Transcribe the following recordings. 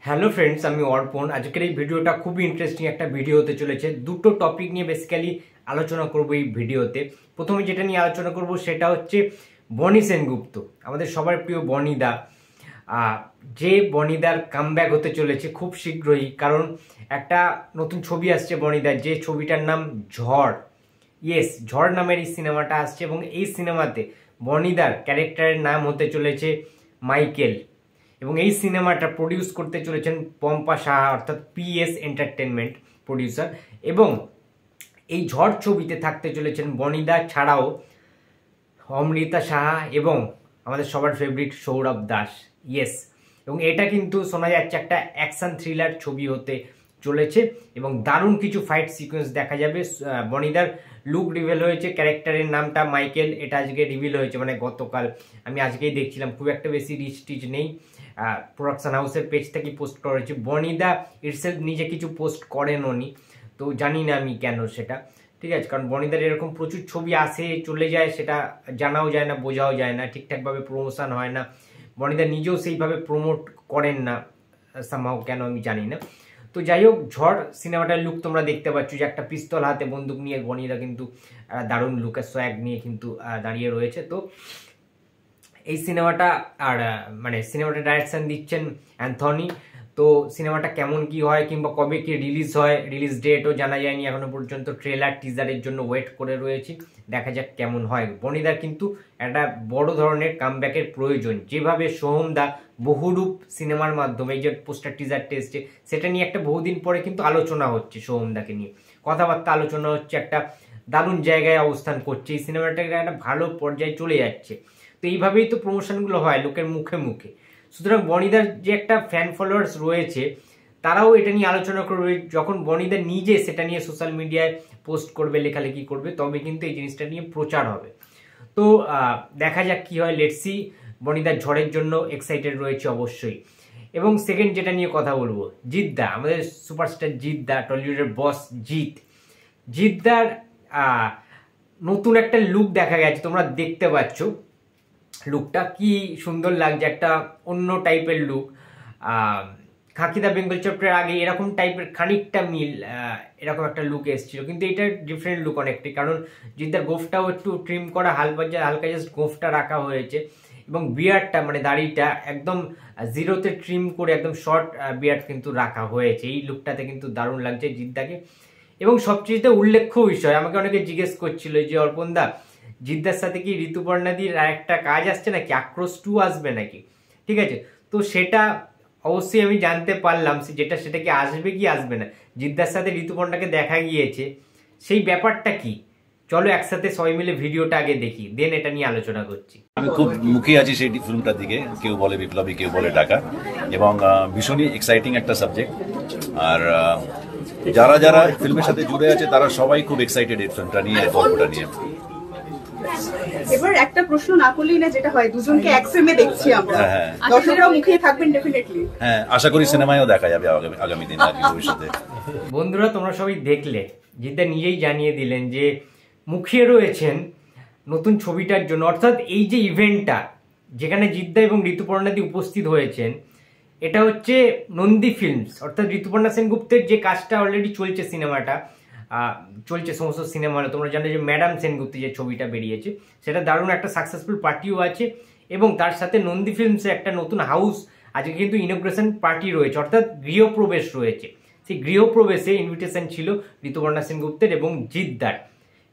Hello friends, আমি অর্পণ। আজকের এই ভিডিওটা খুবই ইন্টারেস্টিং একটা ভিডিও হতে চলেছে। দুটো টপিক নিয়ে বেসিক্যালি আলোচনা করব এই ভিডিওতে। প্রথমে যেটা নিয়ে আলোচনা করব সেটা হচ্ছে বনি সেনগুপ্ত, আমাদের সবার প্রিয় বনিদা। যে বনিদার কামব্যাক হতে চলেছে খুব শীঘ্রই, কারণ একটা নতুন ছবি আসছে বনিদার, যে ছবিটার নাম ঝড়। ঝড় নামের এই সিনেমাটা আসছে এবং এই সিনেমাতে বনিদার ক্যারেক্টারের নাম হতে চলেছে মাইকেল। এবং এই সিনেমাটা প্রডিউস করতে চলেছেন পম্পা সাহা, অর্থাৎ পিএস এন্টারটেনমেন্ট প্রডিউসার। এবং এই ঝড় ছবিতে থাকতে চলেছেন বনিদা ছাড়াও অমৃতা সাহা এবং আমাদের সবার ফেভারিট সৌরভ দাস। এবং এটা কিন্তু শোনা যাচ্ছে একটা অ্যাকশন থ্রিলার ছবি হতে চলেছে এবং দারুণ কিছু ফাইট সিকোয়েন্স দেখা যাবে। বনিদার লুক রিভিল হয়েছে, ক্যারেক্টারের নামটা মাইকেল, এটা আজকে রিভিল হয়েছে, মানে গতকাল। আমি আজকেই দেখছিলাম, খুব একটা বেশি রিচ টিচ নেই, প্রোডাকশন হাউসের পেজ থেকে পোস্ট করা হয়েছে। বনিদা ইটসেলফ নিজে কিছু পোস্ট করেন উনি, তো জানি না আমি কেন সেটা, ঠিক আছে। কারণ বনিদার এরকম প্রচুর ছবি আসে চলে যায়, সেটা জানাও যায় না, বোঝাও যায় না, ঠিকঠাকভাবে প্রমোশন হয় না। বনিদা নিজেও সেইভাবে প্রমোট করেন না সামহাও, কেন আমি জানি না। তো যাই হোক, ঝড় সিনেমাটার লুক তোমরা দেখতে পাচ্ছ, যে একটা পিস্তল হাতে বন্দুক নিয়ে বনিদা কিন্তু দারুণ লুকের সোয়াগ নিয়ে কিন্তু দাঁড়িয়ে রয়েছে। তো এই সিনেমাটা মানে সিনেমাটা ডাইরেকশন দিচ্ছেন অ্যান্থনি। তো সিনেমাটা কেমন কি হয় কিংবা কবে কি রিলিজ হয়, রিলিজ ডেটও জানা যায়নি এখনো পর্যন্ত। ট্রেলার টিজারের জন্য ওয়েট করে রয়েছি, দেখা যাক কেমন হয়। বনিদার কিন্তু একটা বড় ধরনের কামব্যাকের প্রয়োজন। যেভাবে সোহমদা বহুরূপ সিনেমার মাধ্যমে এই যে পোস্টার টিজার টেস্টে, সেটা নিয়ে একটা বহুদিন পরে কিন্তু আলোচনা হচ্ছে, সোহমদাকে নিয়ে কথাবার্তা আলোচনা হচ্ছে, একটা দারুণ জায়গায় অবস্থান করছে এই সিনেমাটা, একটা ভালো পর্যায়ে চলে যাচ্ছে। তো এইভাবেই তো প্রমোশনগুলো হয় লোকের মুখে মুখে। সুতরাং বনিদার যে একটা ফ্যান ফলোয়ার্স রয়েছে, তারাও এটা নিয়ে আলোচনা করবে। যখন বনিদা নিজে সেটা নিয়ে সোশ্যাল মিডিয়ায় পোস্ট করবে, লেখালেখি করবে, তবে কিন্তু এই জিনিসটা নিয়ে প্রচার হবে। তো দেখা যাক কি হয়, লেটস সি। বনিদার ঝড়ের জন্য এক্সাইটেড রয়েছে অবশ্যই। এবং সেকেন্ড যেটা নিয়ে কথা বলবো, জিদ্দা, আমাদের সুপারস্টার জিদ্দা, টলিউডের বস জিদ্দার নতুন একটা লুক দেখা গেছে, তোমরা দেখতে পাচ্ছ লুকটা কি সুন্দর লাগছে, একটা অন্য টাইপের লুক। খাকিদা বেঙ্গল চ্যাপ্টার আগে এরকম টাইপের খানিকটা মিল, এরকম একটা লুক এসেছিল, কিন্তু এটা ডিফারেন্ট লুক অনেকটাই। কারণ জিদ্দার গোফটাও একটু ট্রিম করা, হালকা জাস্ট গোফটা রাখা হয়েছে এবং বিয়ারটা মানে দাড়িটা একদম জিরোতে ট্রিম করে একদম শর্ট বিয়ার কিন্তু রাখা হয়েছে। এই লুকটাতে কিন্তু দারুণ লাগছে জিদ্দাকে। এবং সবচেয়ে উল্লেখ্য বিষয়, আমাকে অনেকে জিজ্ঞেস করছিল যে অর্পণদা, জিদ্দার সাথে কি ঋতুপর্ণাদির একটা কাজ আসছে নাকি, আক্রোশ 2 আসবে নাকি, ঠিক আছে। তো সেটা অবশ্যই আমি জানতে পারলাম, সেটা কি আসবে কি আসবে না। জিদ্দার সাথে ঋতুপর্ণাকে দেখা গিয়েছে, সেই ব্যাপারটা কি, চলো একসাথে সবাই মিলে ভিডিওটা আগে দেখি, দেন এটা নিয়ে আলোচনা করছি। আমি খুব মুখিয়ে আছি সেই ফিল্মটার দিকে। কেউ বলে বিপ্লবী, কেউ বলে ঢাকা, এবং ভীষণই এক্সাইটিং একটা সাবজেক্ট। আর যারা যারা ফিল্মের সাথে জুড়ে আছে তারা সবাই খুব এক্সাইটেড এই ফিল্মটা নিয়ে, গল্পটা নিয়ে। এবার একটা প্রশ্ন না করলেই না, যেটা হয় দুজনকে এক ফ্রেমে দেখছি আমরা, দর্শকরাও মুখিয়ে থাকবেন ডেফিনেটলি। হ্যাঁ, আশা করি সিনেমায়ও দেখা যাবে আগামী দিনে আর কি, ভবিষ্যতে। বন্ধুরা, তোমরা সবাই দেখলে, জিদ্দা নিজেই জানিয়ে দিলেন যে মুখিয়ে রয়েছেন নতুন ছবিটার জন্য। অর্থাৎ এই যে ইভেন্টটা যেখানে জিদ্দা এবং ঋতুপর্ণাদি উপস্থিত হয়েছেন, এটা হচ্ছে নন্দী ফিল্মস, অর্থাৎ ঋতুপর্ণা সেনগুপ্তের যে কাজটা অলরেডি চলছে, সিনেমাটা চলছে সমস্ত সিনেমা হলে। তোমরা জানো যে ম্যাডাম সেনগুপ্তে যে ছবিটা বেরিয়েছে, সেটা দারুণ একটা সাকসেসফুল পার্টিও আছে। এবং তার সাথে নন্দী ফিল্মসে একটা নতুন হাউস আজকে কিন্তু ইনগ্রেশন পার্টি রয়েছে, অর্থাৎ গৃহপ্রবেশ রয়েছে। সেই গৃহপ্রবেশে ইনভিটেশন ছিল ঋতুপর্ণা সেনগুপ্তের এবং জিদ্দার।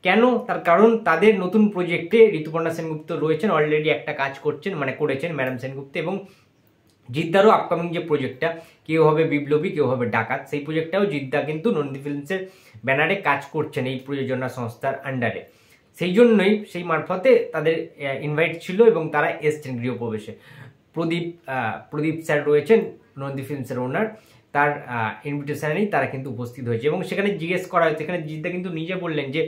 কেন? তার কারণ তাদের নতুন প্রজেক্টে ঋতুপর্ণা সেনগুপ্ত রয়েছেন, অলরেডি একটা কাজ করছেন, মানে করেছেন ম্যাডাম সেনগুপ্ত। এবং জিদ্দারও আপকামিং যে প্রজেক্টটা, কেউ হবে বিপ্লবী, কেউ হবে ডাকাত, সেই প্রজেক্টটাও জিদ্দা কিন্তু নন্দী ফিল্মসের ব্যানারে কাজ করছেন, এই প্রযোজনা সংস্থার আন্ডারে। সেই জন্যই সেই মারফতে তাদের ইনভাইট ছিল এবং তারা এসছেন গৃহপ্রবেশে। প্রদীপ স্যার রয়েছেন নন্দী ফিল্মসের ওনার, তার ইনভিটেশনেই তারা কিন্তু উপস্থিত হয়েছে। এবং সেখানে জিজ্ঞেস করা হয়েছে, এখানে জিদ্দা কিন্তু নিজে বললেন যে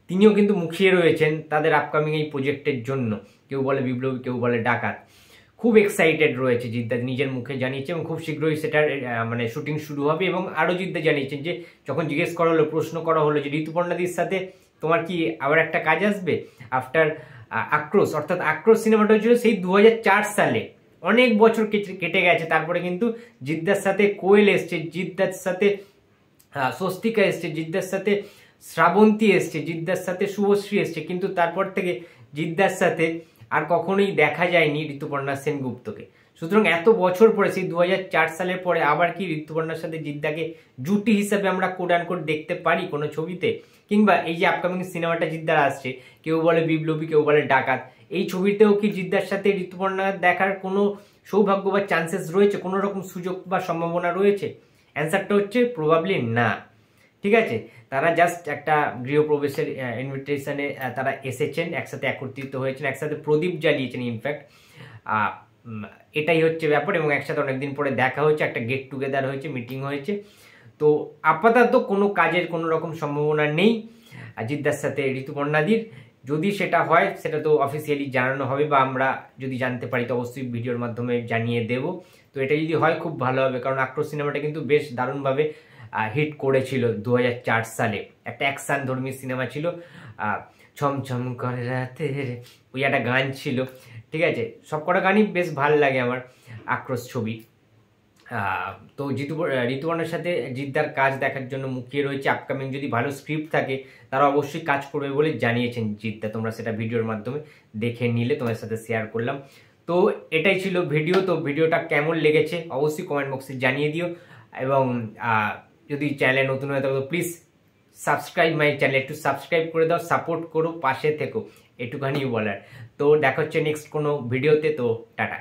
তিনিও কিন্তু মুখিয়ে রয়েছেন তাদের আপকামিং এই প্রজেক্টের জন্য। কেউ বলে বিপ্লবী, কেউ বলে ডাকাত। খুব এক্সাইটেড রয়েছে জিদ্দা, নিজের মুখে জানিয়েছে, এবং খুব শীঘ্রই সেটার মানে শুটিং শুরু হবে। এবং আরও জিদ্দা জানিয়েছেন যে যখন জিজ্ঞেস করা হলো, প্রশ্ন করা হলো যে ঋতুপর্ণাদির সাথে তোমার কি আবার একটা কাজ আসবে আফটার আক্রোশ, অর্থাৎ আক্রোশ সিনেমাটা হয়েছিল সেই 2004 সালে, অনেক বছর কেটে গেছে, তারপরে কিন্তু জিদ্দার সাথে কোয়েল এসছে, জিদ্দার সাথে স্বস্তিকা এসছে, জিদ্দার সাথে শ্রাবন্তী এসছে, জিদ্দার সাথে শুভশ্রী এসছে, কিন্তু তারপর থেকে জিদ্দার সাথে আর কখনোই দেখা যায়নি ঋতুপর্ণা সেনগুপ্তকে। সুতরাং এত বছর পরে, সেই 2004 সালের পরে আবার কি ঋতুপর্ণার সাথে জিদ্দাকে জুটি হিসাবে আমরা কোড অ্যান্ড কোড দেখতে পারি কোনো ছবিতে? কিংবা এই যে আপকামিং সিনেমাটা জিদ্দার আসছে, কেউ বলে বিপ্লবী, কেউ বলে ডাকাত, এই ছবিতেও কি জিদ্দার সাথে ঋতুপর্ণা দেখার কোনো সৌভাগ্য বা চান্সেস রয়েছে, কোনো রকম সুযোগ বা সম্ভাবনা রয়েছে? অ্যান্সারটা হচ্ছে প্রবাবলি না। ঠিক আছে, তারা জাস্ট একটা গৃহপ্রবেশের ইনভিটেশনে তারা এসেছেন, একসাথে একত্রিত হয়েছেন, একসাথে প্রদীপ জ্বালিয়েছেন ইনফ্যাক্ট, এটাই হচ্ছে ব্যাপার। এবং একসাথে অনেকদিন পরে দেখা হয়েছে, একটা গেট টুগেদার হয়েছে, মিটিং হয়েছে। তো আপাতত কোনো কাজের কোনো রকম সম্ভাবনা নেই জিদ্দার সাথে ঋতুপর্ণাদির। যদি সেটা হয় সেটা তো অফিসিয়ালি জানানো হবে, বা আমরা যদি জানতে পারি তো অবশ্যই ভিডিওর মাধ্যমে জানিয়ে দেব। তো এটা যদি হয় খুব ভালো হবে, কারণ আক্রোশ সিনেমাটা কিন্তু বেশ দারুণভাবে হিট করেছিল 2004 সালে। একটা অ্যাকশন ধর্মী সিনেমা ছিল, ছমছম করে রাতের ওই একটা গান ছিল। ঠিক আছে, সবকটা গানই বেশ ভালো লাগে আমার আক্রোশ ছবি। তো ঋতুপর্ণার সাথে জিদ্দার কাজ দেখার জন্য মুখিয়ে রয়েছে। আপকামিং যদি ভালো স্ক্রিপ্ট থাকে তারা অবশ্যই কাজ করবে বলে জানিয়েছেন জিদ্দা। তোমরা সেটা ভিডিওর মাধ্যমে দেখে নিলে, তোমার সাথে শেয়ার করলাম। তো এটাই ছিল ভিডিও। তো ভিডিওটা কেমন লেগেছে অবশ্যই কমেন্ট বক্সে জানিয়ে দিও, এবং যদি চ্যানেলে নতুন হয়ে থাকো তো প্লিজ সাবস্ক্রাইব মাই চ্যানেল, একটু সাবস্ক্রাইব করে দাও, সাপোর্ট করো, পাশে থেকো, এটুখানি বলার। তো দেখা হচ্ছে নেক্সট কোনো ভিডিওতে। তো টাটা।